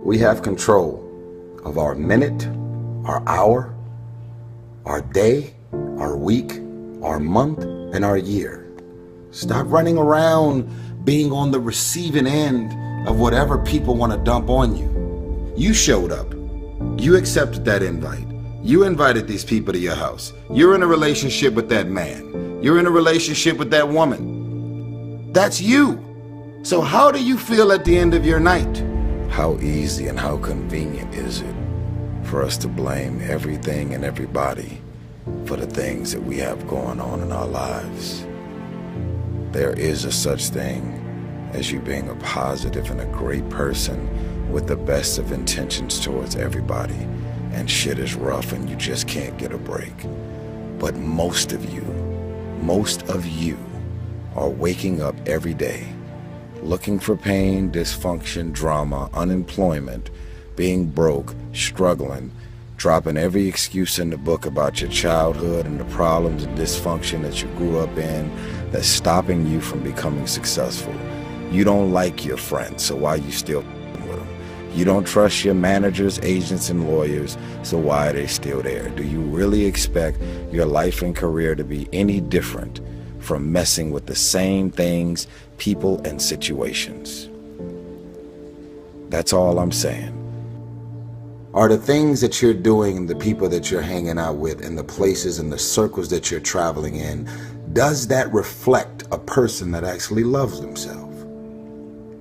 We have control of our minute, our hour, our day, our week, our month, and our year. Stop running around being on the receiving end of whatever people want to dump on you. You showed up. You accepted that invite. You invited these people to your house. You're in a relationship with that man. You're in a relationship with that woman. That's you. So how do you feel at the end of your night? How easy and how convenient is it for us to blame everything and everybody for the things that we have going on in our lives? There is a such thing as you being a positive and a great person with the best of intentions towards everybody, and shit is rough and you just can't get a break. But most of you are waking up every day looking for pain, dysfunction, drama, unemployment, being broke, struggling, dropping every excuse in the book about your childhood and the problems and dysfunction that you grew up in that's stopping you from becoming successful. You don't like your friends, so why are you still with them? You don't trust your managers, agents, and lawyers, so why are they still there? Do you really expect your life and career to be any different from messing with the same things, people, and situations? That's all I'm saying. Are the things that you're doing, the people that you're hanging out with, and the places and the circles that you're traveling in, does that reflect a person that actually loves themselves?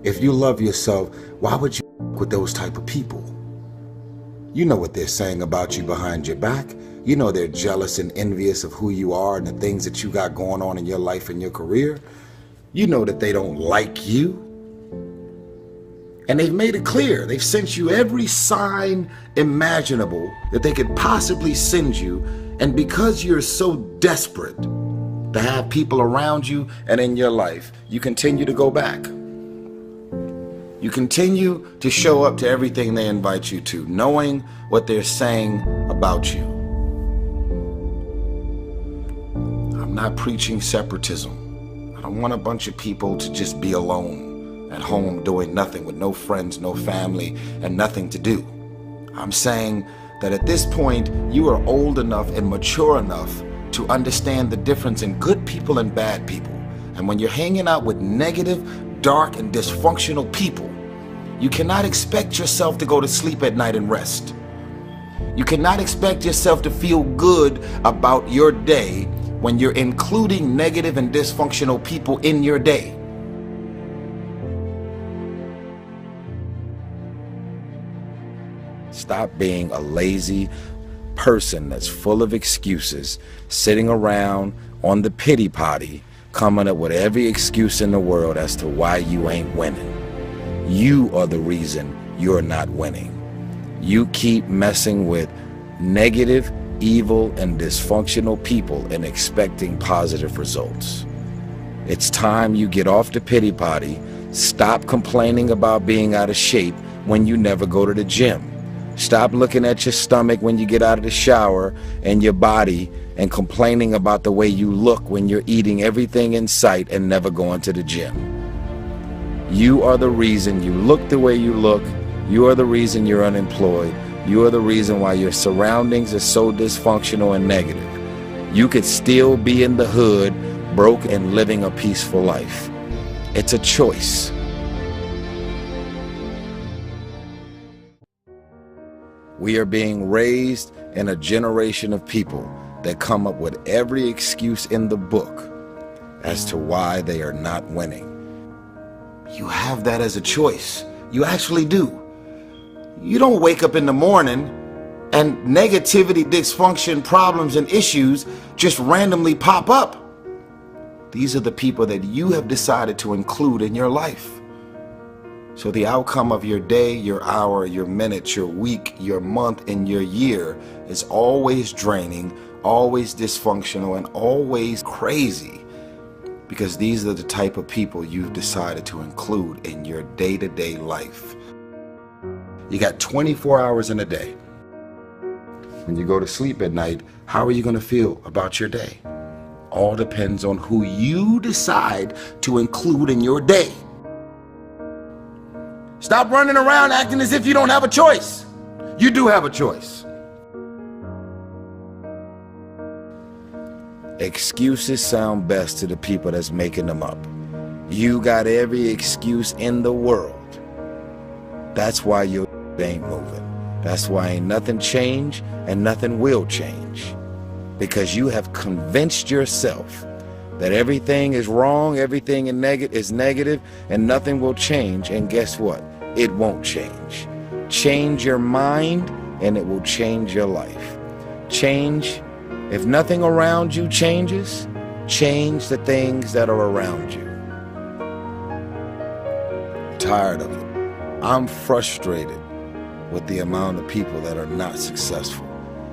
If you love yourself, why would you with those type of people? You know what they're saying about you behind your back. You know they're jealous and envious of who you are and the things that you got going on in your life and your career. You know that they don't like you. And they've made it clear. They've sent you every sign imaginable that they could possibly send you. And because you're so desperate to have people around you and in your life, you continue to go back. You continue to show up to everything they invite you to, knowing what they're saying about you. I'm not preaching separatism. I don't want a bunch of people to just be alone at home doing nothing with no friends, no family, and nothing to do. I'm saying that at this point, you are old enough and mature enough to understand the difference in good people and bad people. And when you're hanging out with negative, dark, and dysfunctional people, you cannot expect yourself to go to sleep at night and rest. You cannot expect yourself to feel good about your day when you're including negative and dysfunctional people in your day. Stop being a lazy person that's full of excuses, sitting around on the pity potty, coming up with every excuse in the world as to why you ain't winning. You are the reason you're not winning. You keep messing with negative, evil, and dysfunctional people and expecting positive results. It's time you get off the pity potty. Stop complaining about being out of shape when you never go to the gym. Stop looking at your stomach when you get out of the shower and your body and complaining about the way you look when you're eating everything in sight and never going to the gym. You are the reason you look the way you look. You are the reason you're unemployed. You are the reason why your surroundings are so dysfunctional and negative. You could still be in the hood, broke and living a peaceful life. It's a choice. We are being raised in a generation of people that come up with every excuse in the book as to why they are not winning. You have that as a choice. You actually do. You don't wake up in the morning and negativity, dysfunction, problems, and issues just randomly pop up. These are the people that you have decided to include in your life. So the outcome of your day, your hour, your minute, your week, your month, and your year is always draining, always dysfunctional, and always crazy. Because these are the type of people you've decided to include in your day-to-day life. You got 24 hours in a day. When you go to sleep at night, how are you going to feel about your day? All depends on who you decide to include in your day. Stop running around acting as if you don't have a choice. You do have a choice. Excuses sound best to the people that's making them up. You got every excuse in the world. That's why your ain't moving. That's why ain't nothing changed and nothing will change. Because you have convinced yourself that everything is wrong, everything is negative, and nothing will change. And guess what? It won't change. Change your mind and it will change your life. Change. If nothing around you changes, change the things that are around you. I'm tired of it. I'm frustrated with the amount of people that are not successful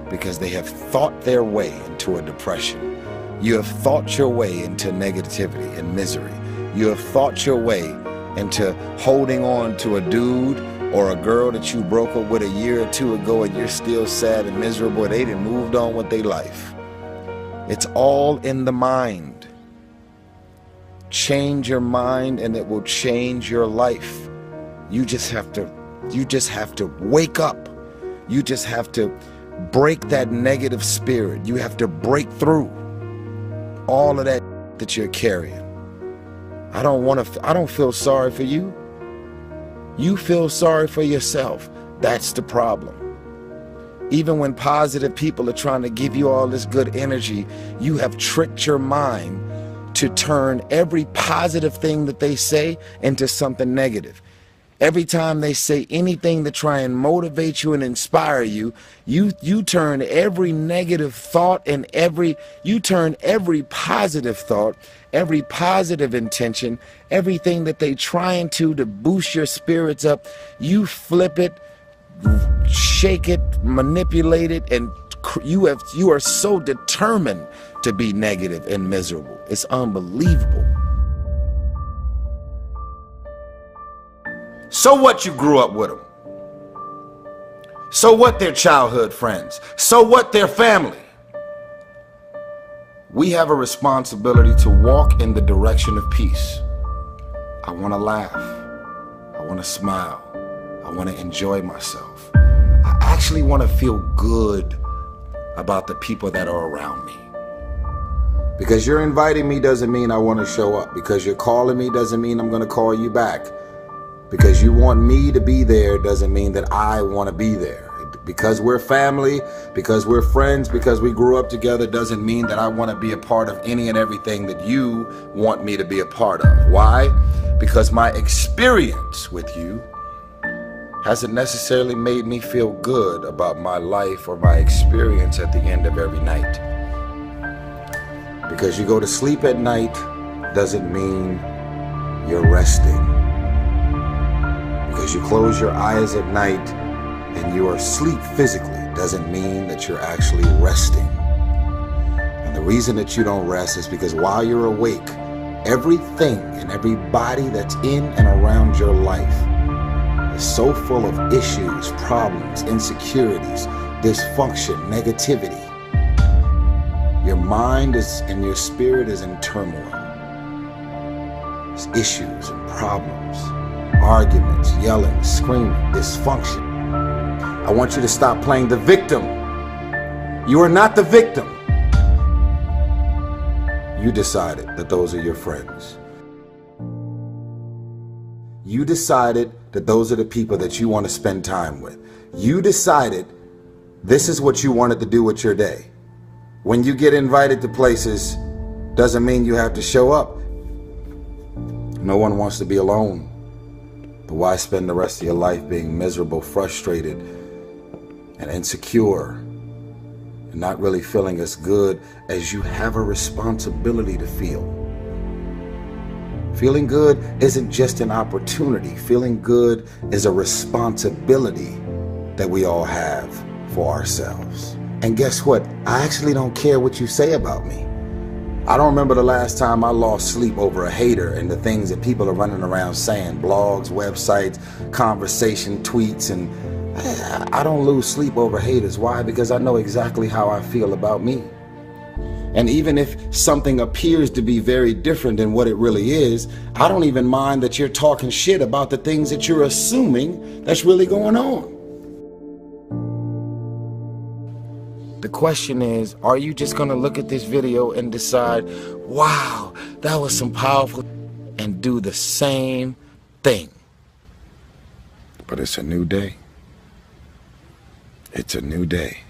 because they have thought their way into a depression. You have thought your way into negativity and misery. You have thought your way into holding on to a dude or a girl that you broke up with a year or two ago and you're still sad and miserable. They done moved on with their life. It's all in the mind. Change your mind and it will change your life. You just have to wake up. You just have to break that negative spirit. You have to break through all of that you're carrying. I don't feel sorry for you. You feel sorry for yourself. That's the problem. Even when positive people are trying to give you all this good energy, you have tricked your mind to turn every positive thing that they say into something negative. Every time they say anything to try and motivate you and inspire you, you turn every negative thought and you turn every positive thought, every positive intention, everything that they trying to boost your spirits up, you flip it, shake it, manipulate it, and you are so determined to be negative and miserable. It's unbelievable. So what you grew up with them? So what their childhood friends? So what their family? We have a responsibility to walk in the direction of peace. I want to laugh. I want to smile. I want to enjoy myself. I actually want to feel good about the people that are around me. Because you're inviting me doesn't mean I want to show up. Because you're calling me doesn't mean I'm going to call you back. Because you want me to be there doesn't mean that I want to be there. Because we're family, because we're friends, because we grew up together doesn't mean that I want to be a part of any and everything that you want me to be a part of. Why? Because my experience with you hasn't necessarily made me feel good about my life or my experience at the end of every night. Because you go to sleep at night doesn't mean you're resting. Because you close your eyes at night and you are asleep physically doesn't mean that you're actually resting. And the reason that you don't rest is because while you're awake, everything and everybody that's in and around your life is so full of issues, problems, insecurities, dysfunction, negativity. Your mind and your spirit is in turmoil. There's issues and problems. Arguments, yelling, screaming, dysfunction. I want you to stop playing the victim. You are not the victim. You decided that those are your friends. You decided that those are the people that you want to spend time with. You decided this is what you wanted to do with your day. When you get invited to places, doesn't mean you have to show up. No one wants to be alone. But why spend the rest of your life being miserable, frustrated, and insecure, and not really feeling as good as you have a responsibility to feel? Feeling good isn't just an opportunity. Feeling good is a responsibility that we all have for ourselves. And guess what? I actually don't care what you say about me. I don't remember the last time I lost sleep over a hater and the things that people are running around saying, blogs, websites, conversation, tweets, and I don't lose sleep over haters. Why? Because I know exactly how I feel about me. And even if something appears to be very different than what it really is, I don't even mind that you're talking shit about the things that you're assuming that's really going on. The question is, are you just gonna look at this video and decide, wow, that was some powerful, and do the same thing? But it's a new day. It's a new day.